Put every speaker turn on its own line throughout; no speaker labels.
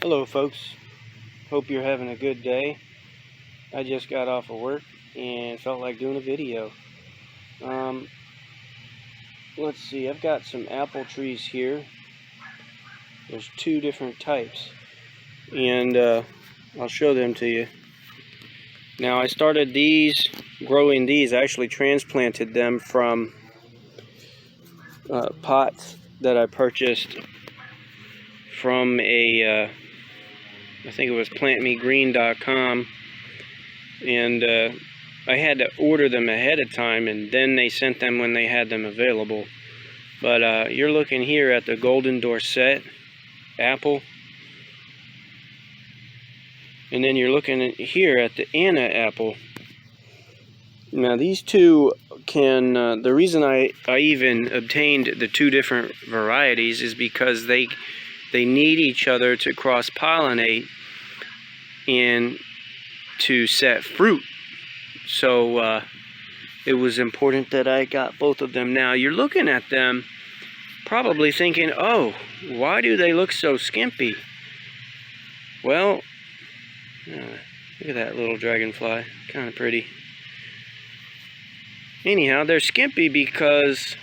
Hello folks, hope you're having a good day. I just got off of work and felt like doing a video. Let's see, I've got some apple trees here. There's two different types and I'll show them to you. Now I started growing these. I actually transplanted them from pots that I purchased from I think it was plantmegreen.com, and I had to order them ahead of time, and then they sent them when they had them available. But you're looking here at the golden Dorsett apple, and then you're looking here at the Anna apple. Now these two can, the reason I even obtained the two different varieties is because they need each other to cross-pollinate and to set fruit. So it was important that I got both of them. Now you're looking at them probably thinking, oh, why do they look so skimpy? Well, look at that little dragonfly, kind of pretty. Anyhow, they're skimpy because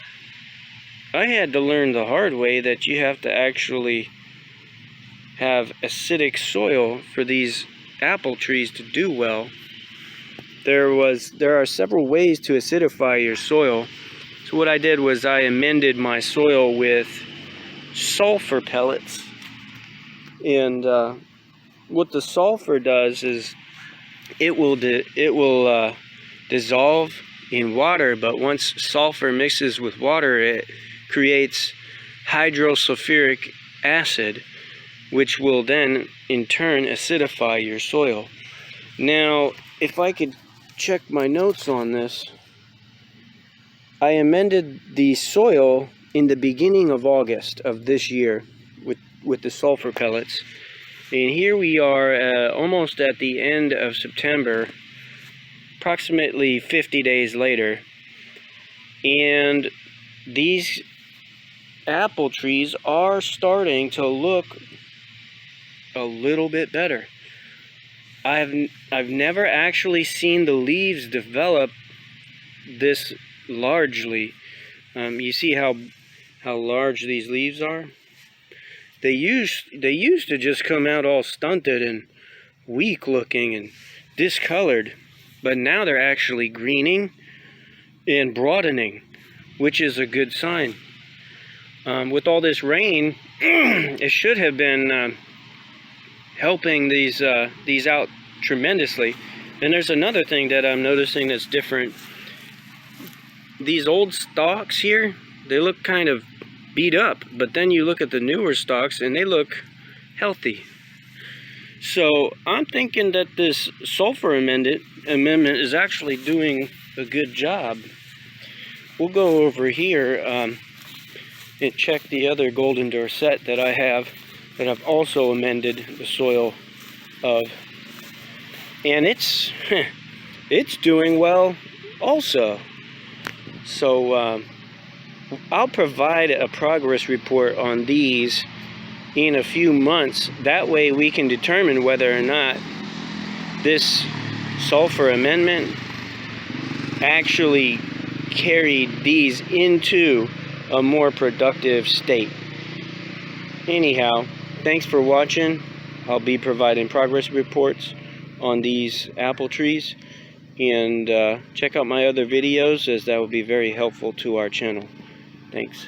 I had to learn the hard way that you have to actually have acidic soil for these apple trees to do well. There are several ways to acidify your soil. So what I did was I amended my soil with sulfur pellets. And what the sulfur does is it will dissolve in water, but once sulfur mixes with water, it creates hydrosulfuric acid, which will then in turn acidify your soil. Now, if I could check my notes on this, I amended the soil in the beginning of August of this year with the sulfur pellets. And here we are almost at the end of September, approximately 50 days later, and these apple trees are starting to look a little bit better. I've never actually seen the leaves develop this largely. You see how large these leaves are? They used to just come out all stunted and weak looking and discolored, but now they're actually greening and broadening, which is a good sign. With all this rain, it should have been helping these out tremendously. And there's another thing that I'm noticing that's different. These old stalks here, they look kind of beat up, but then you look at the newer stalks and they look healthy. So I'm thinking that this sulfur amendment is actually doing a good job. We'll go over here and check the other golden Dorsett that I have, that I've also amended the soil of, and it's doing well also. So I'll provide a progress report on these in a few months. That way we can determine whether or not this sulfur amendment actually carried these into a more productive state. Anyhow, thanks for watching. I'll be providing progress reports on these apple trees, and check out my other videos, as that will be very helpful to our channel. Thanks.